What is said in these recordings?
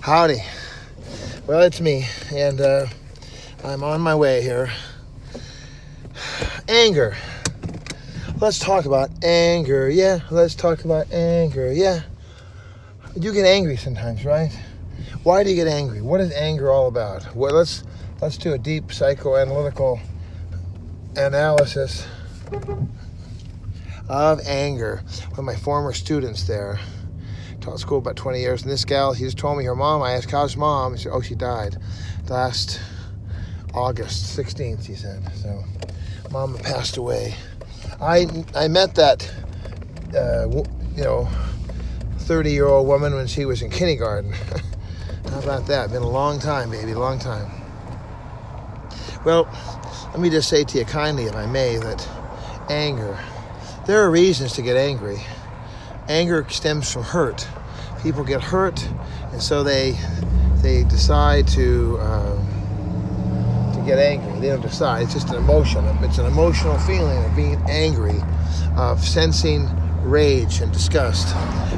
Howdy. Well, it's me, and I'm on my way here. Anger. Let's talk about anger, yeah. Let's talk about anger, yeah. You get angry sometimes, right? Why do you get angry? What is anger all about? Well, let's do a deep psychoanalytical analysis of anger. One of my former students there, taught school about 20 years, and this gal, she just told me her mom. I asked, how's mom? She said, oh, she died last August 16th, she said. So mom passed away. I met that 30-year-old woman when she was in kindergarten. How about that? Been a long time, baby, a long time. Well, let me just say to you kindly, if I may, that anger, there are reasons to get angry. Anger stems from hurt. People get hurt, and so they decide to get angry. They don't decide. It's just an emotion. It's an emotional feeling of being angry, of sensing rage and disgust.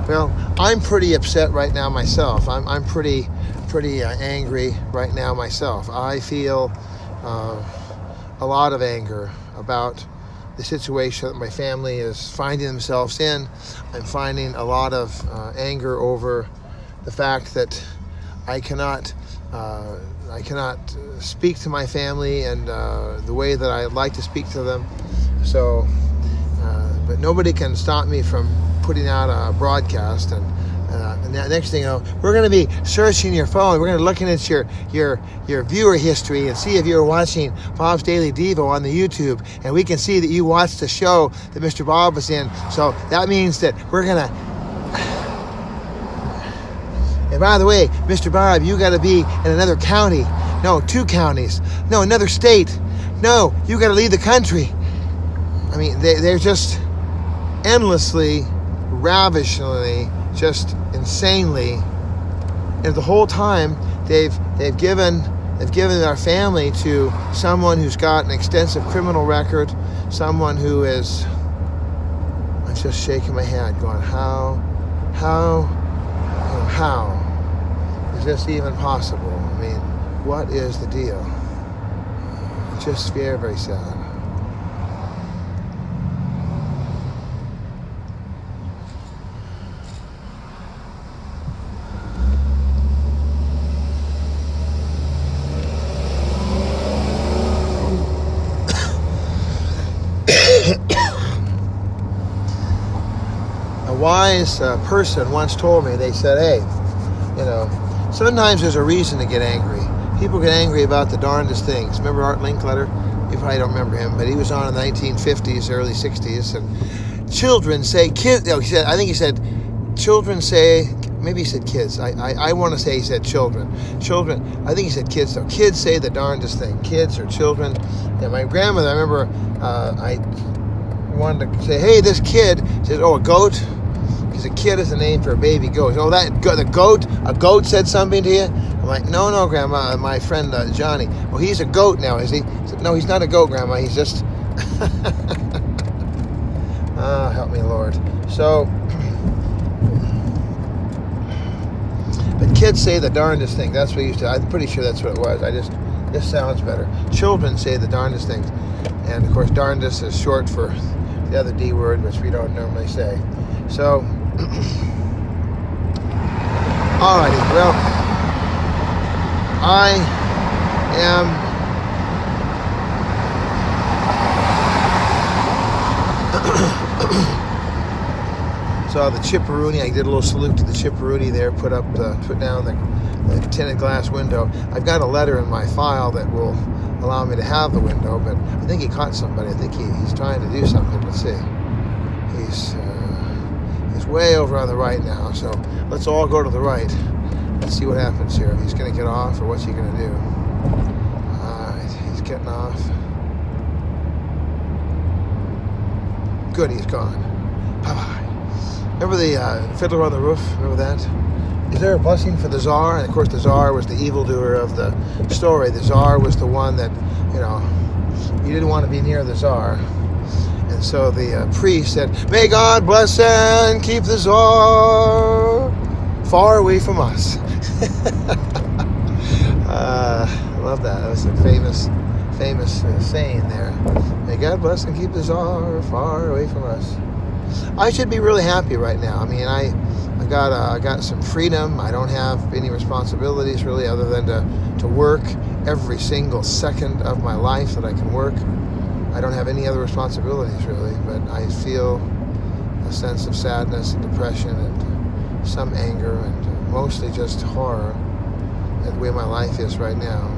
Well, I'm pretty upset right now myself. I'm pretty angry right now myself. I feel a lot of anger about the situation that my family is finding themselves in. I'm finding a lot of anger over the fact that I cannot speak to my family and the way that I'd like to speak to them. So, but nobody can stop me from putting out a broadcast. And the next thing you know, we're going to be searching your phone. We're going to look at your viewer history and see if you're watching Bob's Daily Devo on the YouTube, and we can see that you watched the show that Mr. Bob was in. So that means that we're going to... And by the way, Mr. Bob, you got to be in another county. No, 2 counties. No, another state. No, you got to leave the country. I mean, they're just endlessly, ravishingly, just insanely, and the whole time they've given our family to someone who's got an extensive criminal record, someone who is... I'm just shaking my head, going, how is this even possible? I mean, what is the deal? Just very, very sad. A wise person once told me, they said, hey, sometimes there's a reason to get angry. People get angry about the darndest things. Remember Art Linkletter? You probably don't remember him, but he was on in the 1950s, early 60s, and children say, I think he said, children say, maybe he said kids. I want to say he said children. Children, I think he said kids, though. Kids say the darndest thing. Kids or children. Yeah, my grandmother, I remember, I wanted to say, hey, this kid says, oh, a goat? Because a kid is a name for a baby goat. Oh, a goat said something to you? I'm like, no, Grandma, my friend Johnny. Oh, he's a goat now, is he? I said, no, he's not a goat, Grandma, he's just... help me, Lord. So, but kids say the darndest thing. That's what he used to, I'm pretty sure that's what it was. This sounds better. Children say the darndest things. And, of course, darndest is short for the other D word, which we don't normally say. So, alrighty, well, I am saw the Chipperoony. I did a little salute to the Chipperoony there, put down the tinted glass window. I've got a letter in my file that will allow me to have the window, but I think he caught somebody. I think he's trying to do something. Let's see. He's way over on the right now, so let's all go to the right. Let's see what happens here. If he's going to get off, or what's he going to do? He's getting off. Good, he's gone. Bye-bye. Remember the Fiddler on the Roof? Remember that? Is there a blessing for the Tsar? And of course the Tsar was the evildoer of the story. The Tsar was the one that, you didn't want to be near the Tsar. And so the priest said, may God bless and keep the Tsar far away from us. I love that. That was a famous saying there. May God bless and keep us all far away from us. I should be really happy right now. I mean, I got some freedom. I don't have any responsibilities really, other than to work every single second of my life that I can work. I don't have any other responsibilities really, but I feel a sense of sadness and depression and some anger and mostly just horror at the way my life is right now.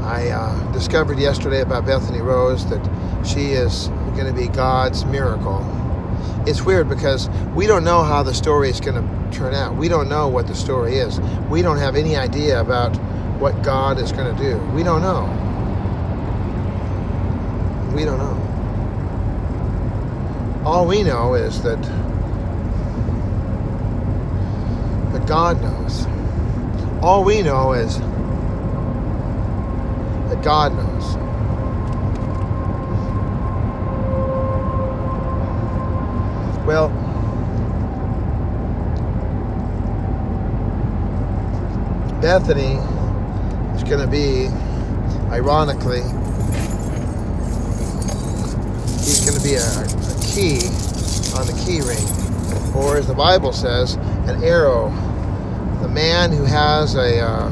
I discovered yesterday about Bethany Rose that she is going to be God's miracle. It's weird because we don't know how the story is going to turn out. We don't know what the story is. We don't have any idea about what God is going to do. We don't know. We don't know. All we know is that God knows. All we know is that God knows. Well, Bethany is going to be, ironically, he's going to be a key on the key ring, or as the Bible says, an arrow. The man who has a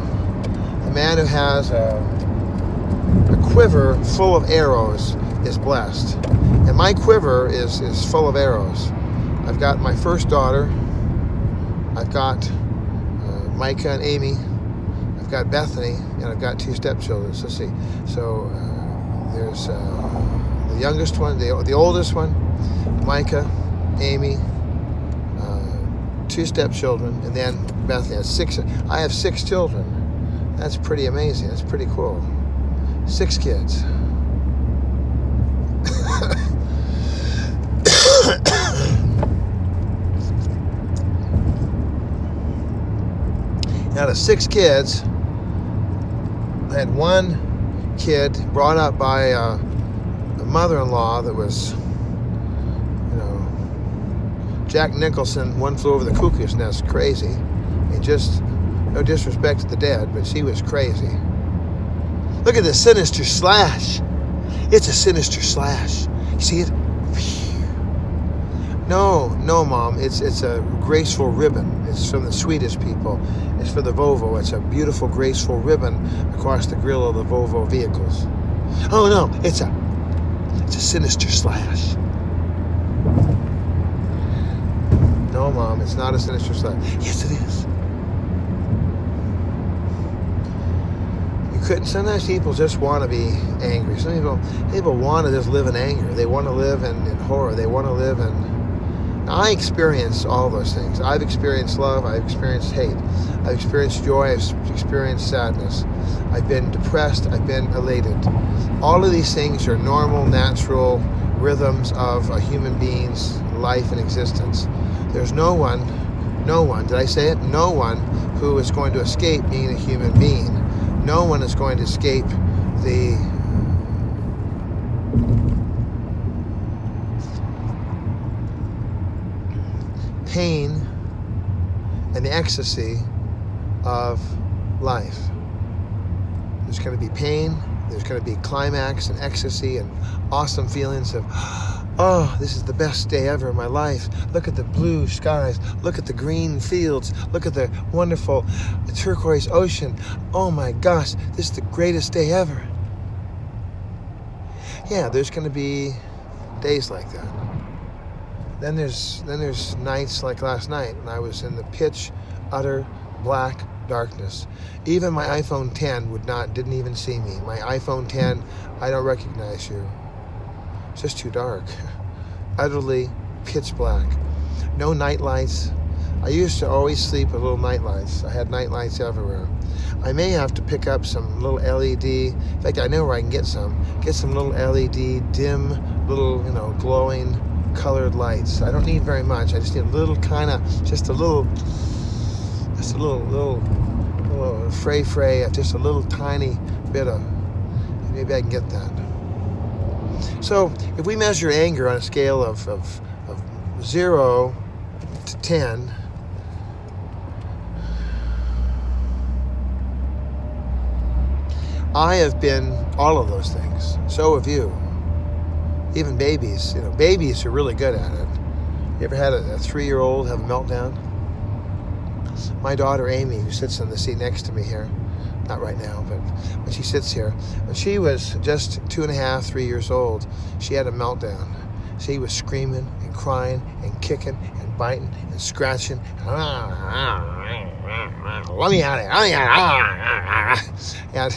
quiver full of arrows is blessed, and my quiver is full of arrows. I've got my first daughter. I've got Micah and Amy. I've got Bethany, and I've got 2 stepchildren. So see, there's the youngest one, the oldest one, Micah, Amy, 2 stepchildren, and then Bethany has 6. I have 6 children. That's pretty amazing. That's pretty cool. 6 kids. Out of 6 kids, I had 1 kid brought up by a mother-in-law that was, Jack Nicholson, One Flew Over the Cuckoo's Nest, crazy. I mean, just no disrespect to the dead, but she was crazy. Look at the sinister slash. It's a sinister slash. You see it? No, Mom. It's a graceful ribbon. It's from the Swedish people. It's for the Volvo. It's a beautiful, graceful ribbon across the grill of the Volvo vehicles. Oh no, it's a sinister slash. No, Mom, it's not a sinister slash. Yes, it is. You couldn't. Sometimes people just want to be angry. Some people want to just live in anger. They want to live in horror. They want to live in. I experience all those things. I've experienced love. I've experienced hate. I've experienced joy. I've experienced sadness. I've been depressed. I've been elated. All of these things are normal, natural rhythms of a human being's life and existence. There's no one, did I say it? No one who is going to escape being a human being. No one is going to escape the pain and the ecstasy of life. There's going to be pain, there's going to be climax and ecstasy and awesome feelings of, oh, this is the best day ever in my life. Look at the blue skies. Look at the green fields. Look at the wonderful turquoise ocean. Oh my gosh, this is the greatest day ever. Yeah, there's going to be days like that. Then there's nights like last night when I was in the pitch, utter black darkness. Even my iPhone 10 didn't even see me. My iPhone 10, I don't recognize you. It's just too dark. Utterly pitch black. No night lights. I used to always sleep with little night lights. I had night lights everywhere. I may have to pick up some little LED. In fact, I know where I can get some. Get some little LED, dim, little, glowing, colored lights. I don't need very much. I just need a little fray, just a little tiny bit of, maybe I can get that. So if we measure anger on a scale of 0 to 10, I have been all of those things. So have you. Even babies. Babies are really good at it. You ever had a 3-year-old have a meltdown? My daughter Amy, who sits in the seat next to me here, not right now, but when she sits here, when she was just 2.5, 3 years old, she had a meltdown. She was screaming and crying and kicking and biting and scratching. Let me out of here. And,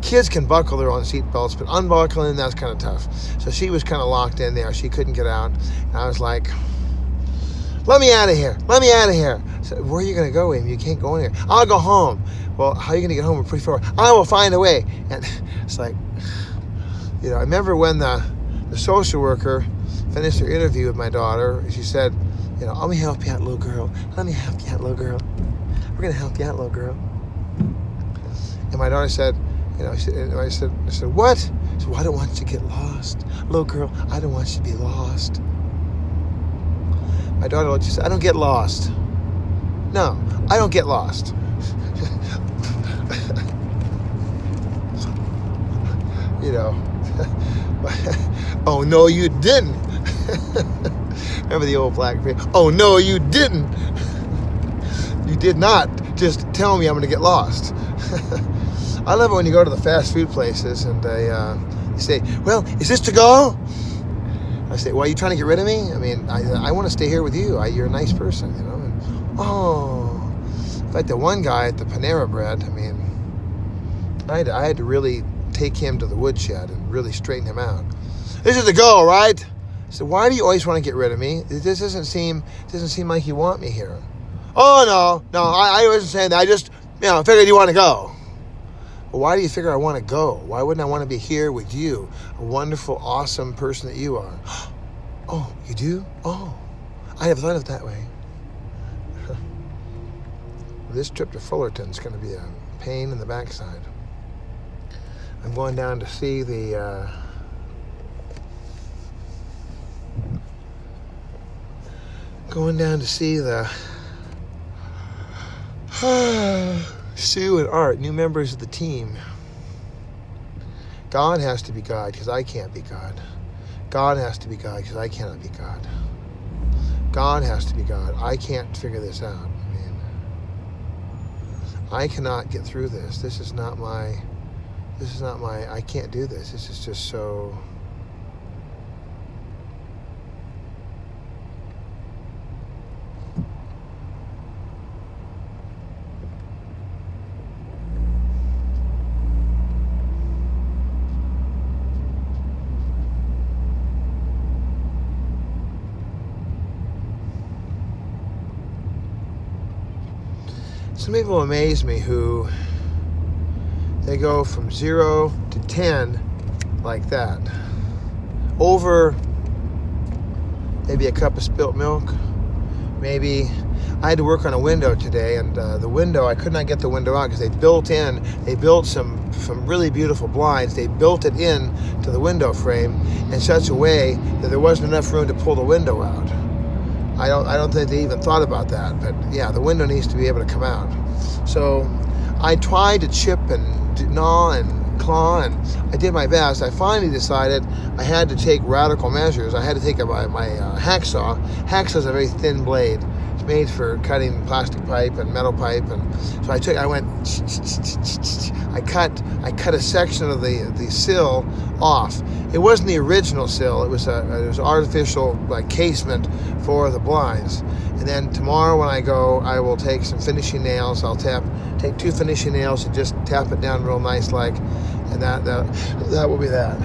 kids can buckle their own seat belts, but unbuckling, that's kind of tough. So she was kind of locked in there. She couldn't get out. And I was like, let me out of here. Let me out of here. So, where are you going to go, Amy? You can't go in here. I'll go home. Well, how are you going to get home? We're pretty far. I will find a way. And it's like, I remember when the social worker finished her interview with my daughter, she said, let me help you out, little girl. Let me help you out, little girl. We're going to help you out, little girl. And my daughter said, I said, what? She said, well, I don't want you to get lost. Little girl, I don't want you to be lost. My daughter looked, she said, I don't get lost. No, I don't get lost. Oh, no, you didn't. Remember the old black man? Oh, no, you didn't. You did not just tell me I'm going to get lost. I love it when you go to the fast food places and they say, well, is this to go? I say, well, are you trying to get rid of me? I mean, I want to stay here with you. You're a nice person, And, in fact, the one guy at the Panera Bread, I had to really take him to the woodshed and really straighten him out. This is the go, right? I said, why do you always want to get rid of me? This doesn't seem like you want me here. Oh, no, I wasn't saying that. I just, figured you want to go. Well, why do you figure I want to go? Why wouldn't I want to be here with you, a wonderful, awesome person that you are? Oh, you do? Oh, I never thought of it that way. This trip to Fullerton's going to be a pain in the backside. I'm going down to see the Sue and Art, new members of the team. God has to be God because I can't be God. God has to be God because I cannot be God. God has to be God. I can't figure this out. I cannot get through this. This is not my, I can't do this. This is just so... Some people amaze me who they go from 0 to 10 like that. Over maybe a cup of spilt milk. Maybe I had to work on a window today, and the window, I could not get the window out because they built some really beautiful blinds. They built it in to the window frame in such a way that there wasn't enough room to pull the window out. I don't think they even thought about that, but yeah, the window needs to be able to come out. So I tried to chip and gnaw and claw, and I did my best. I finally decided I had to take radical measures. I had to take my hacksaw. Hacksaw's a very thin blade. It's made for cutting plastic pipe and metal pipe, and so I cut a section of the sill off. It wasn't the original sill. It was artificial casement for the blinds. And then tomorrow when I go, I will take some finishing nails. I'll take 2 finishing nails and just tap it down real nice and that will be that.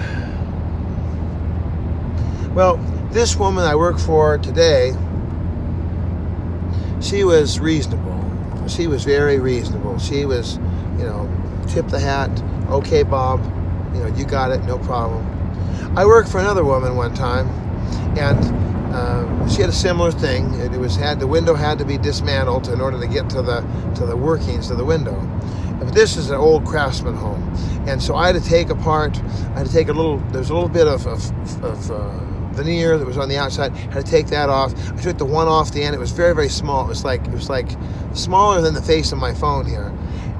Well, this woman I work for today, she was reasonable. She was very reasonable. She was, tip the hat, okay, Bob, you got it, no problem. I worked for another woman one time, and she had a similar thing. The window had to be dismantled in order to get to the workings of the window. But this is an old craftsman home, and so I had to take apart. I had to take there's a little bit of veneer that was on the outside. I had to take that off. I took the one off the end. It was very, very small. It was like smaller than the face of my phone here.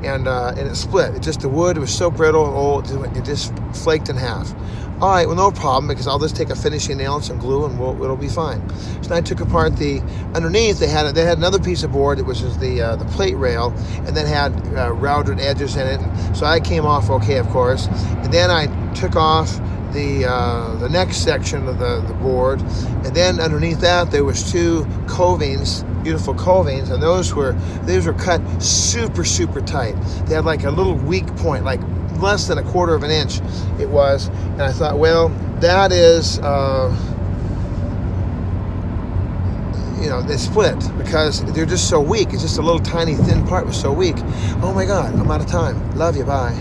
and it split. The wood was so brittle and old, it just flaked in half. All right, well, no problem, because I'll just take a finishing nail and some glue, and it'll be fine. So I took apart the underneath. They had another piece of board, which was the plate rail, and then had routed edges in it. So I came off okay, of course. And then I took off the next section of the board, and then underneath that there was two covings, beautiful covings, and those were cut super, super tight. They had like a little weak point, like less than 1/4 of an inch it was. And I thought, well, that is they split because they're just so weak. It's just a little tiny thin part was so weak. Oh my God, I'm out of time. Love you, bye.